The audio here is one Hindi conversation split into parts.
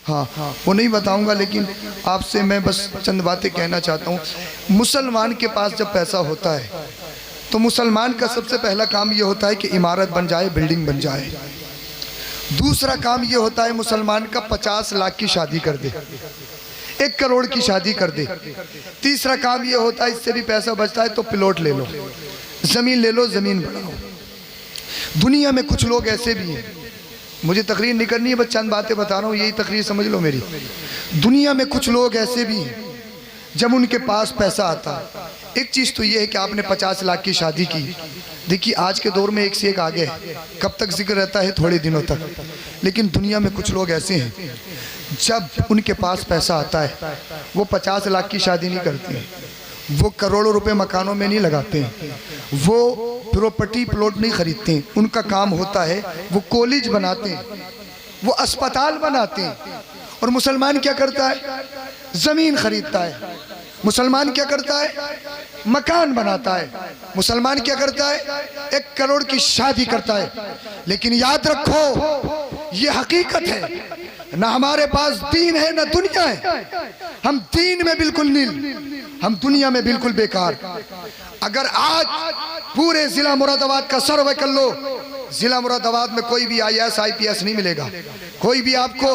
हाँ, वो नहीं बताऊंगा, लेकिन आपसे मैं बस चंद बातें कहना चाहता हूँ। मुसलमान के पास जब पैसा होता है तो मुसलमान का सबसे पहला काम ये होता है कि इमारत बन जाए, बिल्डिंग बन जाए। दूसरा काम ये होता है मुसलमान का 50 लाख की शादी कर दे, 1 करोड़ की शादी कर दे। तीसरा काम ये होता है, इससे भी पैसा बचता है तो प्लॉट ले लो, ज़मीन ले लो, ज़मीन बनाओ। दुनिया में कुछ लोग ऐसे भी हैं, मुझे तकरीर नहीं करनी है, बस चंद बातें बता रहा हूँ, यही तकरीर समझ लो मेरी। दुनिया में कुछ लोग ऐसे भी हैं, जब उनके पास पैसा आता है, एक चीज़ तो ये है कि आपने 50 लाख की शादी की। देखिए आज के दौर में एक से एक आगे है, कब तक जिक्र रहता है, थोड़े दिनों तक। लेकिन दुनिया में कुछ लोग ऐसे हैं, जब उनके पास पैसा आता है वो 50 लाख की शादी नहीं करते हैं, वो करोड़ों रुपए मकानों में नहीं लगाते हैं, वो प्रॉपर्टी प्लॉट नहीं खरीदते हैं। उनका काम होता है वो कॉलेज बनाते हैं, वो अस्पताल बनाते हैं। और मुसलमान क्या करता है? ज़मीन खरीदता है। मुसलमान क्या करता है? मकान बनाता है। मुसलमान क्या करता है? 1 करोड़ की शादी करता है। लेकिन याद रखो, ये हकीकत है, ना हमारे पास दीन है ना दुनिया है। हम दीन में बिल्कुल नील, हम दुनिया में बिल्कुल बेकार। अगर आज पूरे जिला मुरादाबाद का सर्वे कर लो, जिला मुरादाबाद में कोई भी IAS IPS नहीं मिलेगा, कोई भी आपको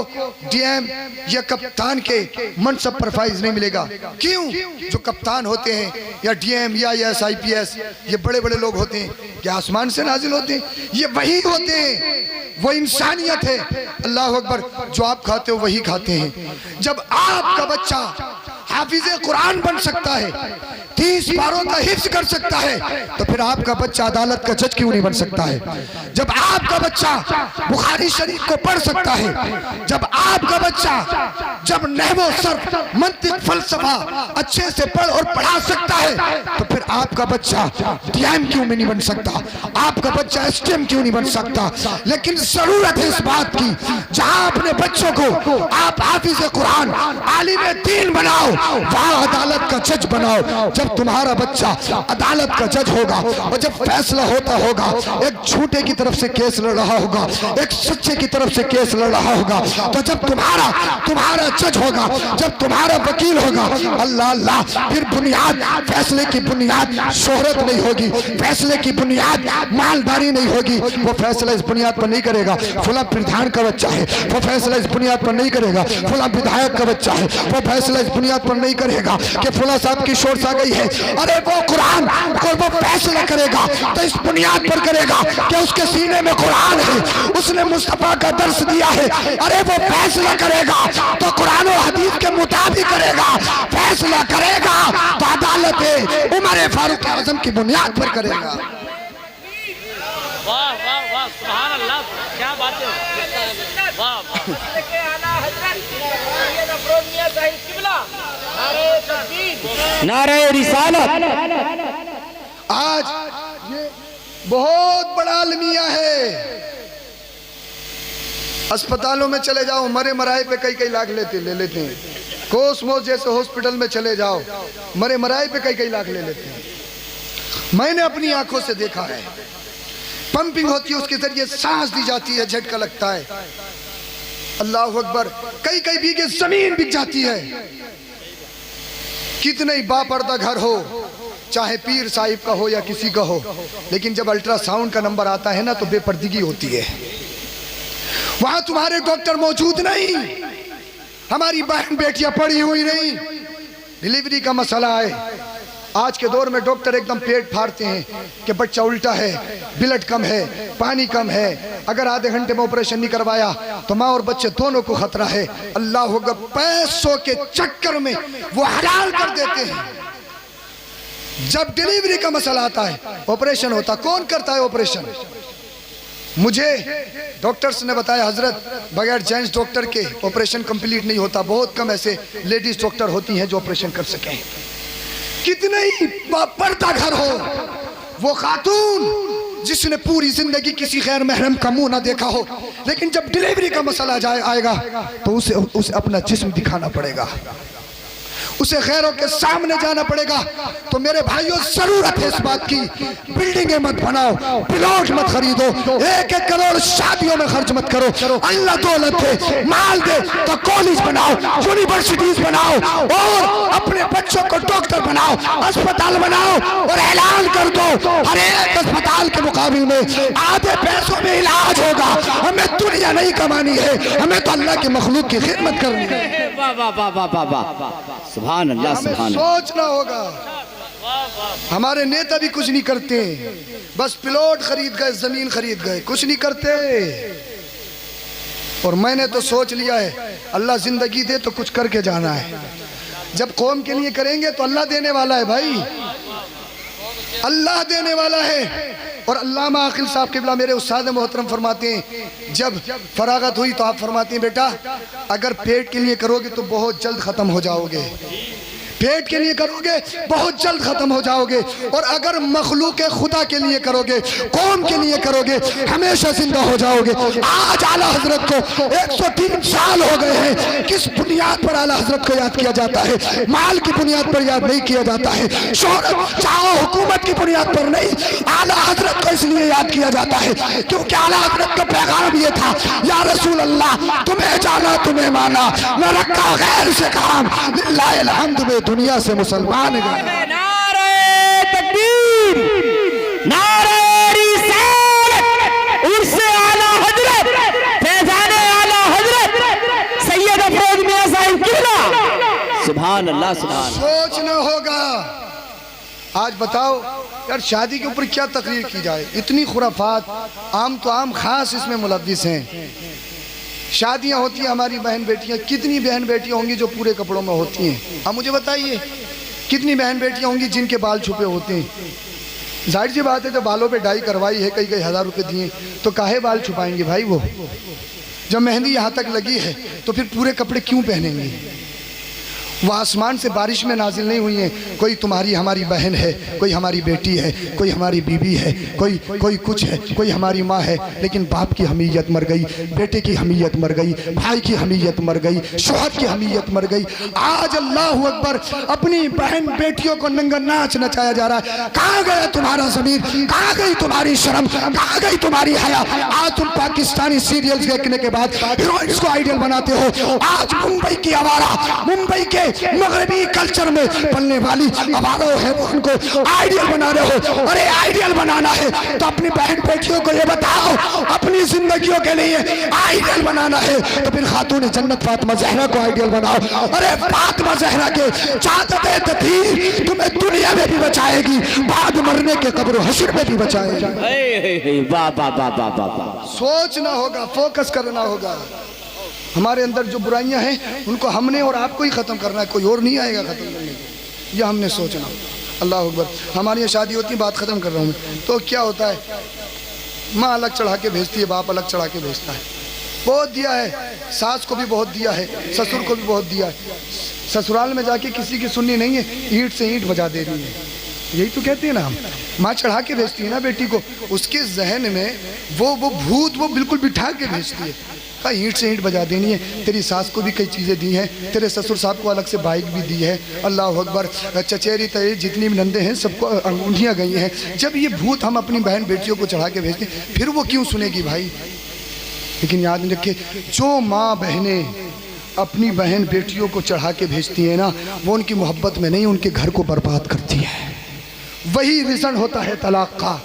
DM या कप्तान के मनसब पर फाइज नहीं मिलेगा। क्यों? जो कप्तान होते हैं या DM या IAS IPS, ये बड़े बड़े लोग होते हैं, क्या आसमान से नाजिल होते हैं? ये वही होते हैं, वो इंसानियत है। अल्लाह अकबर, जो आप खाते हो वही खाते हैं। जब आपका बच्चा हाफिज़े कुरान बन सकता है, 30 पारों का हिफ्ज कर सकता है, तो फिर आपका बच्चा अदालत का जज क्यों नहीं बन सकता है? जब आपका बच्चा बुखारी शरीफ को पढ़ सकता है, जब आपका बच्चा जब नहवो सर्फ मंतिक फलसफा अच्छे से पढ़ और पढ़ा सकता है, तो फिर आपका बच्चा DM क्यों नहीं बन सकता? आपका बच्चा STM क्यों नहीं बन सकता? लेकिन जरूरत है इस बात की, जहां अपने बच्चों को आप हाफिज़े कुरान, आलिम दीन बनाओ, वहां अदालत का जज बनाओ। जब तुम्हारा बच्चा अदालत का जज होगा और जब फैसला होता होगा, एक झूठे की तरफ से केस लड़ रहा होगा, एक सच्चे की तरफ से केस लड़ रहा होगा, तो जब तुम्हारा जज होगा, जब तुम्हारा वकील होगा, अल्लाह अल्लाह, फिर बुनियाद, फैसले की बुनियाद शोहरत नहीं होगी, फैसले की बुनियाद मालदारी नहीं होगी। वो फैसला इस बुनियाद पर नहीं करेगा फला प्रधान का बच्चा है, वो फैसला इस बुनियाद पर नहीं करेगा फला विधायक का बच्चा है, वो फैसला इस बुनियाद पर नहीं करेगा कि फला साहब की शोर्स आ गई है। अरे वो कुरान और वो फैसला करेगा तो इस बुनियाद पर करेगा कि उसके सीने में कुरान है, उसने मुस्तफा का दर्स दिया है। अरे वो फैसला करेगा तो कुरान और हदीस के मुताबिक करेगा, फैसला करेगा तो अदालत उमर फारूक आजम की बुनियाद पर करेगा। वाह वाह वाह, सुभान अल्लाह, क्या बात है, वाह नारे रिसालत। आज ये बहुत बड़ा अलमिया है। अस्पतालों में चले जाओ, मरे मराए पे कई लाख ले लेते हैं। कोसमोस जैसे हॉस्पिटल में चले जाओ, मरे मराए पे कई लाख ले लेते हैं। मैंने अपनी आंखों से देखा है, पंपिंग होती है, उसके जरिए सांस दी जाती है, झटका लगता है। अल्लाह अकबर, कई बीघे जमीन बिक जाती है। कितने ही बापर्दा घर हो, चाहे पीर साहिब का हो या किसी का हो, लेकिन जब अल्ट्रासाउंड का नंबर आता है ना, तो बेपर्दगी होती है। वहां तुम्हारे डॉक्टर मौजूद नहीं, हमारी बहन बेटियां पड़ी हुई नहीं। डिलीवरी का मसला है, आज के दौर में डॉक्टर एकदम पेट फाड़ते हैं कि बच्चा उल्टा है, ब्लड कम है, पानी कम है, अगर आधे घंटे में ऑपरेशन नहीं करवाया तो माँ और बच्चे दोनों को खतरा है। अल्लाह अकबर, पैसों के चक्कर में वो हलाल कर देते हैं। जब डिलीवरी का मसला आता है, ऑपरेशन होता, कौन करता है ऑपरेशन? मुझे डॉक्टर्स ने बताया, हजरत बगैर जेंट्स डॉक्टर के ऑपरेशन कंप्लीट नहीं होता, बहुत कम ऐसे लेडीज डॉक्टर होती हैं जो ऑपरेशन कर सकें। कितने ही पर्दा घर हो, वो खातून जिसने पूरी जिंदगी किसी गैर महरम का मुंह ना देखा हो, लेकिन जब डिलीवरी का मसला आएगा तो उसे अपना जिस्म दिखाना पड़ेगा। उसे गैरों के सामने जाना पड़ेगा। तो मेरे भाइयों, जरूरत है इस बात की, बिल्डिंगें मत बनाओ, प्लॉट मत खरीदो, 1-1 करोड़ शादियों में खर्च मत करो। अल्लाह दौलत दे, माल दे तो कॉलेज बनाओ, यूनिवर्सिटीज बनाओ और अपने बच्चों को डॉक्टर बनाओ, अस्पताल बनाओ और ऐलान कर दो हर एक अस्पताल के मुकाबले में आधे पैसों में इलाज होगा। हमें दुनिया नहीं कमानी है, हमें तो अल्लाह के मखलूक की खिदमत करनी है। वाह वाह वाह वाह वाह वाह, सुभान अल्लाह हमें सुभान अल्लाह। सोचना होगा। हमारे नेता भी कुछ नहीं करते, बस प्लॉट खरीद गए, जमीन खरीद गए, कुछ नहीं करते। और मैंने तो सोच लिया है, अल्लाह जिंदगी दे तो कुछ करके जाना है। जब कौम के लिए करेंगे तो अल्लाह देने वाला है भाई, अल्लाह देने वाला है। और अल्लामा आकिल साहब क़िबला मेरे उस्ताद मोहतरम फरमाते हैं, जब फरागत हुई तो आप फरमाते हैं, बेटा अगर पेट के लिए करोगे तो बहुत जल्द ख़त्म हो जाओगे, पेट के लिए करोगे बहुत जल्द खत्म हो जाओगे, और अगर मखलूक खुदा के लिए करोगे, कौम के लिए करोगे, हमेशा जिंदा हो जाओगे। आज आला हजरत को 103 साल हो गए हैं। किस बुनियाद पर आला हजरत को याद किया जाता है? माल की बुनियाद पर याद नहीं किया जाता है, शोहरत चाहो हुकूमत की बुनियाद पर नहीं, आला हजरत को इसलिए याद किया जाता है क्योंकि आला हजरत का पैगाम ये था, या रसूल अल्लाह तुम्हें जाना तुम्हें माना, न रखा गैर से काम, लिल्लाह अलहम्द में दुनिया से मुसलमान गए। नारे तकबीर, नारे रिसालत, उर्से आला हजरत, फैजाने आला हजरत सैयद अफरोज मियां साहिब किबला। सुभान अल्लाह सुभान। सोचना होगा। आज बताओ यार, शादी के ऊपर क्या तकरीर की जाए? इतनी खुराफात, आम तो आम, खास इसमें मुलव्विस हैं। शादियां होती हैं, हमारी बहन बेटियां, कितनी बहन बेटियां होंगी जो पूरे कपड़ों में होती हैं? आप मुझे बताइए, कितनी बहन बेटियां होंगी जिनके बाल छुपे होते हैं? जाहिर सी बात है, जब बालों पे डाई करवाई है, कई कई हज़ार रुपए दिए, तो काहे बाल छुपाएंगे भाई? वो जब मेहंदी यहाँ तक लगी है तो फिर पूरे कपड़े क्यों पहनेंगे? वह आसमान से बारिश में नाजिल नहीं हुई है, कोई तुम्हारी हमारी बहन है, कोई हमारी बेटी है, कोई हमारी बीबी है, कोई कुछ है, कोई हमारी माँ है, लेकिन बाप की हमीयत मर गई, बेटे की हमीयत मर गई, भाई की हमीयत मर गई, शौहर की हमीयत मर गई। आज अल्लाह अकबर, अपनी बहन बेटियों को नंगा नाच नचाया जा रहा है। कहाँ गया तुम्हारा ज़मीर? कहाँ गई तुम्हारी शर्म? कहाँ गई तुम्हारी हया? आज तुम पाकिस्तानी सीरियल्स देखने के बाद हीरोइंस को आइडियल बनाते हो। आज मुंबई की आवारा, मुंबई के मगरबी कल्चर में पलने वाली आवारा है, वो उनको आइडियल बना रहे हो। अरे आइडियल बनाना है तो अपनी बहन बेटियों को ये बताओ, अपनी जिंदगियों के लिए आइडियल बनाना है तो फिर खातून जन्नत फातिमा ज़हरा को आइडियल बनाओ। अरे फातिमा ज़हरा के चाहते तदहीर तुम्हें दुनिया में भी बचाएगी, बाद मरने के कब्र हश्र में भी बचाएगी। वाह वाह वाह वाह वाह। सोचना होगा, फोकस करना होगा। हमारे अंदर जो बुराइयां हैं उनको हमने और आपको ही ख़त्म करना है, कोई और नहीं आएगा ख़त्म करने को। यह हमने सोचना। अल्लाह अकबर। हमारी यहाँ शादी होती है, बात ख़त्म कर रहा हूँ मैं, तो क्या होता है, माँ अलग चढ़ा के भेजती है, बाप अलग चढ़ा के भेजता है। बहुत दिया है, सास को भी बहुत दिया है, ससुर को भी बहुत दिया है। ससुराल में जाके किसी की सुननी नहीं है, ईंट से ईंट बजा दे रही है। यही तो कहते हैं ना हम, माँ चढ़ा के भेजती है ना बेटी को, उसके जहन में वो भूत वो बिल्कुल बिठा के भेजती है, ईंट से ईंट बजा देनी है। तेरी सास को भी कई चीज़ें दी हैं, तेरे ससुर साहब को अलग से बाइक भी दी है। अल्लाह अकबर। चचेरी तय जितनी भी नंदे हैं सबको अंगूठियाँ गई हैं। जब ये भूत हम अपनी बहन बेटियों को चढ़ा के भेजते हैं, फिर वो क्यों सुनेगी भाई? लेकिन याद रखे, जो माँ बहनें अपनी बहन बेटियों को चढ़ा के भेजती हैं ना, वो उनकी मोहब्बत में नहीं, उनके घर को बर्बाद करती है। वही रीज़न होता है तलाक का,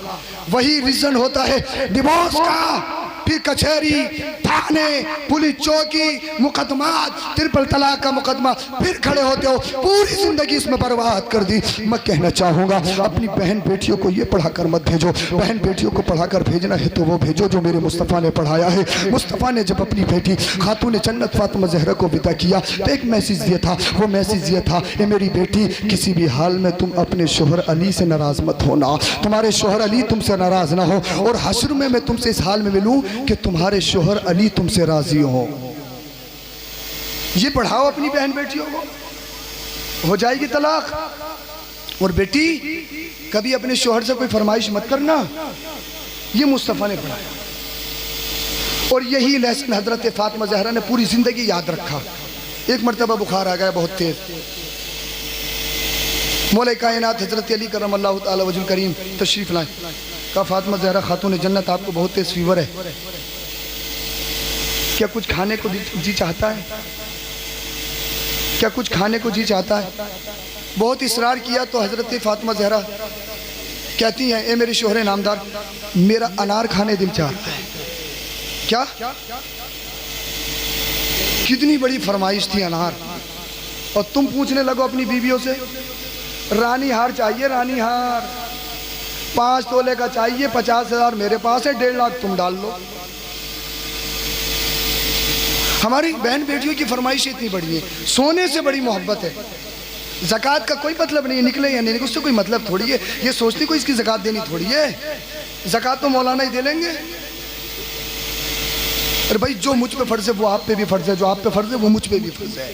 वही रीज़न होता है डिवोर्स का। फिर कचहरी, थाने, पुलिस चौकी, मुकदमा, ट्रिपल तलाक का मुकदमा, फिर खड़े होते हो, पूरी जिंदगी इसमें बर्बाद कर दी। मैं कहना चाहूँगा, अपनी बहन बेटियों को ये पढ़ाकर मत भेजो। बहन बेटियों को पढ़ाकर भेजना है तो वो भेजो जो मेरे मुस्तफ़ा ने पढ़ाया है। मुस्तफ़ा ने जब अपनी बेटी खातून जन्नत फातिमा ज़हरा को विदा किया तो एक मैसेज दिया था। वो मैसेज ये था, ए मेरी बेटी, किसी भी हाल में तुम अपने शोहर अली से नाराज़ मत होना, तुम्हारे शोहर अली तुमसे नाराज़ ना हो, और हश्र में मैं तुमसे इस हाल में मिलूँ कि तुम्हारे शोहर अली तुमसे राजी हो। ये पढ़ाओ अपनी बहन बेटियों को, हो जाएगी तलाक। और बेटी, कभी अपने शोहर से कोई फरमाइश मत करना, ये मुस्तफ़ा ने पढ़ाया। और यही लेसन हजरत फातिमा ज़हरा ने पूरी ज़िंदगी याद रखा। एक मरतबा बुखार आ गया बहुत तेज़, मौला कायनात हज़रत अली करम अल्लाह ताला वजहुल करीम तशरीफ़ लाएं। कहा फातिमा ज़हरा खातून जन्नत आपको बहुत तेज़ फीवर है, क्या कुछ खाने को जी चाहता है? क्या कुछ खाने को जी चाहता है? बहुत इसरार किया तो हज़रत फातिमा ज़हरा कहती हैं, ए मेरे शोहरे नामदार, मेरा अनार खाने दिल चाहता है। क्या? कितनी बड़ी फरमाइश थी अनार, और तुम पूछने लगो अपनी बीवियों से रानी हार चाहिए, रानी हार 5 तोले का चाहिए, 50,000 मेरे पास है, 1.5 लाख तुम डाल लो। हमारी बहन बेटियों की फरमाइश इतनी बड़ी है, सोने से बड़ी मोहब्बत है। ज़कात का कोई मतलब नहीं है, निकले या नहीं निकले उससे कोई मतलब थोड़ी है। ये सोचती कोई इसकी ज़कात देनी थोड़ी है, ज़कात तो मौलाना ही दे लेंगे। अरे भाई जो मुझ पे फर्ज है वो आप पे भी फर्ज है, जो आप पे फर्ज है वो मुझ पे भी फर्ज है।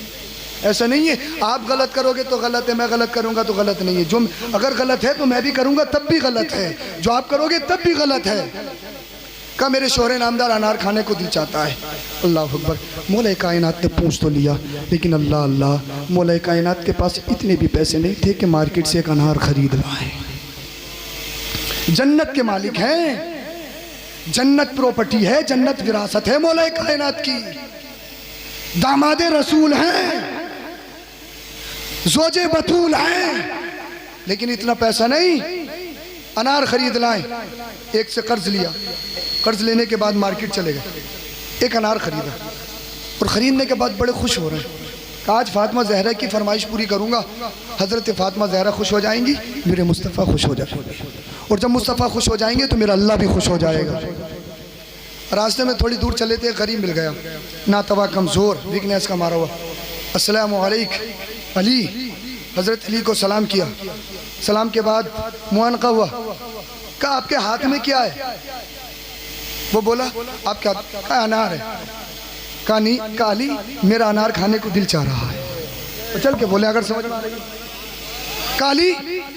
ऐसा नहीं है आप गलत करोगे तो गलत है, मैं गलत करूंगा तो गलत नहीं है। जो अगर गलत है तो मैं भी करूंगा तब भी गलत है, जो आप करोगे तब भी गलत है। का मेरे शोहरे नामदार अनार खाने को दिल चाहता है। अल्लाह अकबर। मौला कायनात ने पूछ तो लिया, लेकिन अल्लाह अल्लाह मौला कायनात के पास इतने भी पैसे नहीं थे कि मार्केट से एक अनार खरीद लाए। जन्नत के मालिक हैं, जन्नत प्रॉपर्टी है, जन्नत विरासत है मौला कायनात की, दामादे रसूल हैं, ज़ौजे बतूल हैं, लेकिन इतना पैसा नहीं। अनार खरीद लाए, एक से कर्ज लिया, कर्ज लेने के बाद मार्केट चले गए, एक अनार खरीदा, और ख़रीदने के बाद बड़े खुश हो रहे हैं। कहा आज फातिमा ज़हरा की फरमाइश पूरी करूँगा, हज़रत फातिमा ज़हरा खुश हो जाएंगी, मेरे मुस्तफ़ा खुश हो जाएंगे, और जब मुस्तफ़ा खुश हो जाएंगे तो मेरा अल्लाह भी खुश हो जाएगा। रास्ते में थोड़ी दूर चले थे, गरीब मिल गया, नातवा कमज़ोर, वीकनेस का मारा हुआ। अस्सलामु अलैकुम अली, हज़रत अली को सलाम किया। सलाम के बाद मुआनका हुआ, कहा आपके हाथ में क्या है? वो बोला आप क्या? कहा अनार है। कहा नहीं, कहा अली मेरा अनार खाने को दिल चाह रहा है। तो चल के बोले अगर समझ में आ रही। कहा अली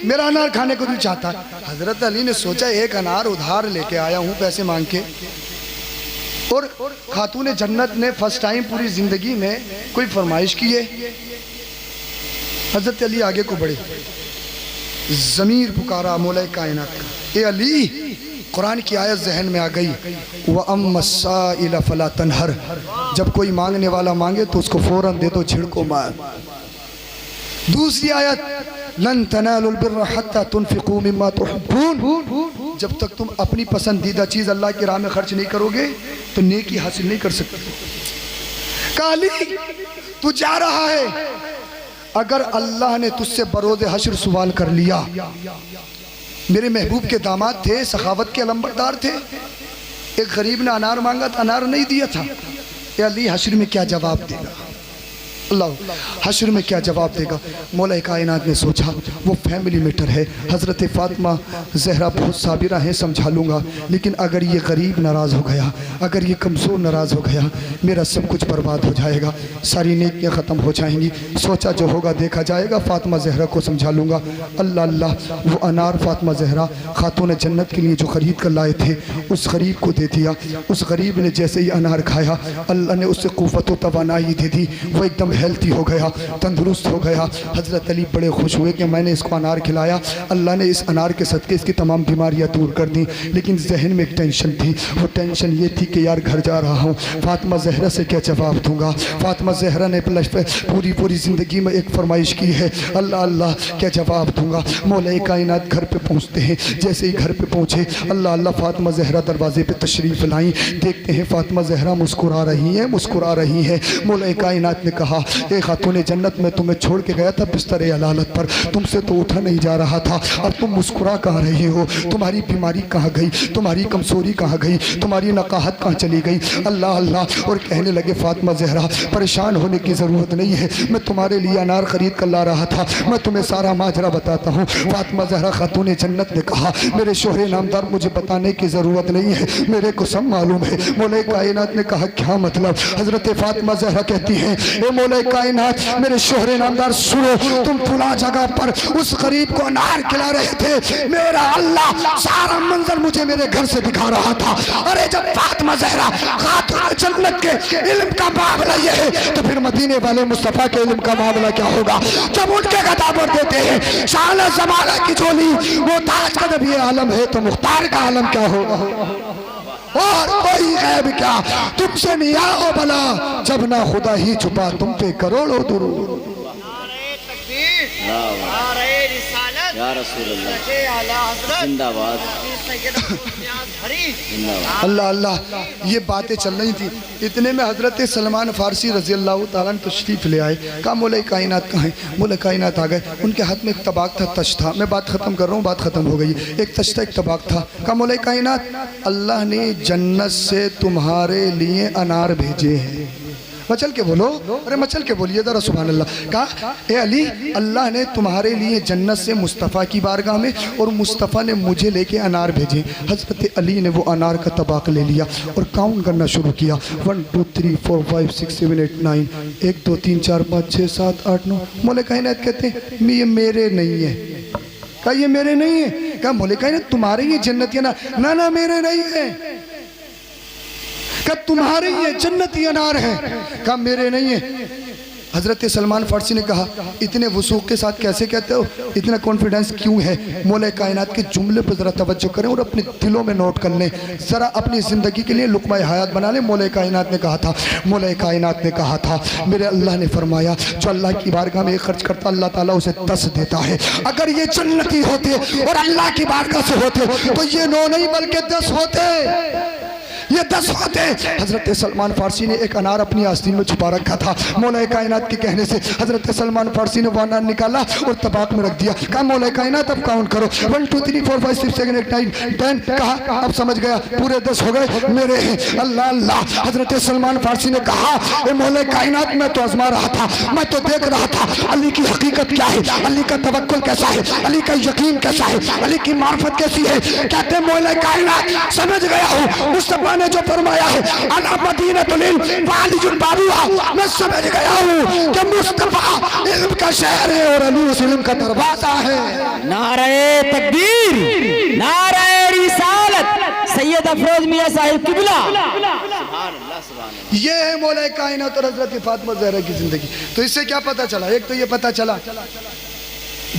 मेरा अनार खाने को दिल चाहता है। हज़रत अली ने सोचा एक अनार उधार लेके आया हूँ पैसे मांग के, और खातून जन्नत ने फर्स्ट टाइम पूरी ज़िंदगी में कोई फरमाइश की है। हज़रत अली आगे को बढ़े, ज़मीर पुकारा मौला कायनात का, ए अली कुरान की आयत जहन में आ गई, व अम्मस्साइल फला तनहर, जब कोई मांगने वाला मांगे तो उसको फौरन दे दो, छिड़को मार। दूसरी आयत लन तनालुल बिर्र हत्ता तुनफिकू मिम्मा तुहिब्बून, जब तक तुम अपनी पसंदीदा चीज़ अल्लाह की राह में खर्च नहीं करोगे तो नेकी हासिल नहीं कर सकते। कहा अली तू जा रहा है, अगर अल्लाह ने तुझसे बरोज़े हश्र सवाल कर लिया, मेरे महबूब के दामाद थे, सखावत के अलंबरदार थे, एक गरीब ने अनार मांगा था, अनार नहीं दिया था, ये अली हश्र में क्या जवाब देगा? अल्लाह हश्र में क्या जवाब देगा? मौला कायनात ने सोचा वो फैमिली मैटर है, हज़रत फ़ातिमा ज़हरा बहुत साबिरा हैं, समझा लूँगा, लेकिन अगर ये गरीब नाराज़ हो गया, अगर ये कमज़ोर नाराज़ हो गया, मेरा सब कुछ बर्बाद हो जाएगा, सारी नेकियां ख़त्म हो जाएंगी। सोचा जो होगा देखा जाएगा, फ़ातिमा ज़हरा को समझा लूँगा। अल्लाह अल्लाह वो अनार फ़ातिमा ज़हरा खातून जन्नत के लिए जो ख़रीद कर लाए थे उस गरीब को दे दिया। उस गरीब ने जैसे ही अनार खाया, अल्लाह ने उससे क़ुव्वत व तवानाई दे दी, वो एकदम हेल्थी हो गया, तंदुरुस्त हो गया। हज़रत अली बड़े खुश हुए कि मैंने इसको अनार खिलाया, अल्लाह ने इस अनार के सदक़े इसकी तमाम बीमारियां दूर कर दी। लेकिन जहन में एक टेंशन थी, वो टेंशन ये थी कि यार घर जा रहा हूँ, फ़ातिमा ज़हरा से क्या जवाब दूँगा? फ़ातिमा ज़हरा ने पूरी ज़िंदगी में एक फरमाइश की है, अल्लाह अल्लाह क्या जवाब दूँगा? मौला कायनात घर पर पहुँचते हैं, जैसे ही घर पर पहुँचे अल्लाह अल्लाह फ़ातिमा ज़हरा दरवाज़े पर तशरीफ़ लाई, देखते हैं फ़ातिमा ज़हरा मुस्कुरा रही हैं, मुस्कुरा रही हैं। मौला कायनात ने कहा, ए खातून जन्नत में तुम्हें छोड़ के गया था बिस्तर अलालत पर, तुमसे तो उठा नहीं जा रहा था, अब तुम मुस्कुरा कहाँ रही हो? तुम्हारी बीमारी कहाँ गई? तुम्हारी कमजोरी कहाँ गई? तुम्हारी नकाहत कहाँ चली गई? अल्लाह अल्लाह। और कहने लगे फ़ातिमा ज़हरा परेशान होने की ज़रूरत नहीं है, मैं तुम्हारे लिए अनार ख़रीद कर ला रहा था, मैं तुम्हें सारा माजरा बताता हूँ। फ़ातिमा ज़हरा खातून जन्नत ने कहा, मेरे शोहरे नामदार मुझे बताने की ज़रूरत नहीं है, मेरे को सब मालूम है। मौला कायनात ने कहा क्या मतलब? हज़रत फ़ातिमा ज़हरा कहती हैं, ए मौला मौला कायनात मेरे शोहरे नामदार सुनो, तुम फुला जगह पर उस गरीब को अनार खिला रहे थे, मेरा अल्लाह सारा मंजर मुझे मेरे घर से दिखा रहा था। अरे जब फातिमा ज़हरा खातून जन्नत के इल्म का मामला ये है तो फिर मदीने वाले मुस्तफ़ा के इल्म का मामला क्या होगा। जब उनके गदावर देते हैं शान ज़माना की झोली वो ताज का नबी आलम है तो मुख्तार का आलम क्या होगा। और कोई गैब क्या तुमसे नहीं आओ भला जब ना खुदा ही छुपा तुम पे करोड़ों दुरूद। या रसूल अल्लाह जिंदाबाद अल्लाह अल्लाह। ये बातें चल रही थी, इतने में हजरत सलमान फारसी रजी अल्लाह ताला तशरीफ ले आए। कहा मौला कायनात कहाँ है। मौला कायनात आ गए, उनके हाथ में एक तबाक था, तश था। मैं बात ख़त्म कर रहा हूँ, बात ख़त्म हो गई। एक तश था, एक तबाक था। कहा मौला कायनात अल्लाह ने जन्नत से तुम्हारे लिए अनार भेजे हैं। मचल के बोलो, अरे मचल के बोलिए ज़रा सुभान अल्लाह। कहा ए अली अल्लाह ने तुम्हारे लिए जन्नत से मुस्तफ़ा की बारगाह में और मुस्तफ़ा ने मुझे लेके अनार भेजे। हज़रत अली ने वो अनार का तबाक ले लिया और काउंट करना शुरू किया। 1 2 3 4 5 6 7 8 9 1 2 3 4 5 6 7 8 9। मौला कायनात कहते हैं ये मेरे नहीं है। कहा ये मेरे नहीं है। कहा मौला कायनात तुम्हारे ये जन्नती अनार। ना ना मेरे नहीं है। क्या तुम्हारे ये जन्नती अनार है। कहा मेरे नहीं है। हजरत सलमान फारसी ने कहा इतने वसूख के साथ कैसे कहते हो, इतना कॉन्फिडेंस क्यों है। मौला कायनात के जुमले पर ज़रा तवज्जो करें और अपने दिलों में नोट कर लें, ज़रा अपनी ज़िंदगी के लिए लुक़मा हयात बना लें। मौला कायनात ने कहा था, मौला कायनात ने कहा था, मेरे अल्लाह ने फरमाया जो अल्लाह की बारगाह में खर्च करता अल्लाह ताला उसे 10 देता है। अगर ये जन्नती होते और अल्लाह की बारगाह से होते तो ये 9 नहीं बल्कि 10 होते, ये 10 होते। हजरत सलमान फारसी ने एक अनार अपनी आस्तीन में छुपा रखा था। मौला कायनात के कहने से हजरत सलमान फारसी ने वो अनार निकाला और तबाक में रख दिया। कहा मौला कायनात अब काउंट करो 1 2 3 4 5 6 7 8 9 10। कहा अब समझ गया पूरे 10 हो गए मेरे हैं। अल्लाह अल्लाह। हजरत सलमान फारसी ने कहा ए मौला कायनात मैं तो आजमा रहा था, मैं तो देख रहा था अली की हकीकत क्या है, अली का तवक्कुल कैसा है, अली का यकीन कैसा है, अली की मार्फत कैसी है। कहते मौला कायनात समझ गया हूँ मुस्तफा ने जो फरमाया है अला मदीनतुल इल्म वालिजुल बाबुहा। मैं समझ गया हूँ कि मुस्तफा इल्म का शहर है और अली उस इल्म का दरवाजा है। नारे तकबीर, नारे रिसालत, सैयद अफरोज मियां साहिब किबला। ये है मौला कायनात और हजरत फातिमा ज़हरा की जिंदगी। तो इससे क्या पता चला, एक तो ये पता चला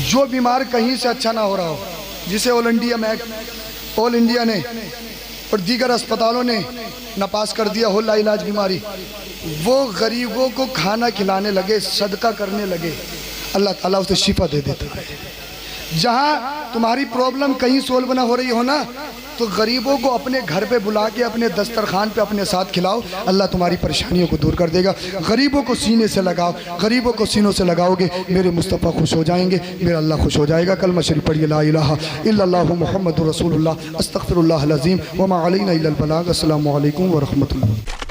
जो बीमार कहीं से अच्छा ना हो रहा हो, जिसे ऑल इंडिया ने और दीगर अस्पतालों ने नापास कर दिया हो लाइलाज बीमारी, वो गरीबों को खाना खिलाने लगे, सदका करने लगे, अल्लाह ताला उसे शिफा दे देता है। जहाँ तुम्हारी प्रॉब्लम कहीं सोल्व ना हो रही हो ना, तो गरीबों को अपने घर पे बुला के अपने दस्तरखान पे अपने साथ खिलाओ, अल्लाह तुम्हारी परेशानियों को दूर कर देगा। गरीबों को सीने से लगाओ, गरीबों को सीनों से लगाओगे, मेरे मुस्तफ़ा खुश हो जाएंगे, मेरा अल्लाह खुश हो जाएगा। कलमा शरीफ पढ़िए ला इलाहा इल्लल्लाहु मुहम्मदुर रसूलुल्लाह अस्तगफिरुल्लाहल अज़ीम व मा अलैना इल्लल बलाग। अस्सलामु अलैकुम व रहमतुल्लाह।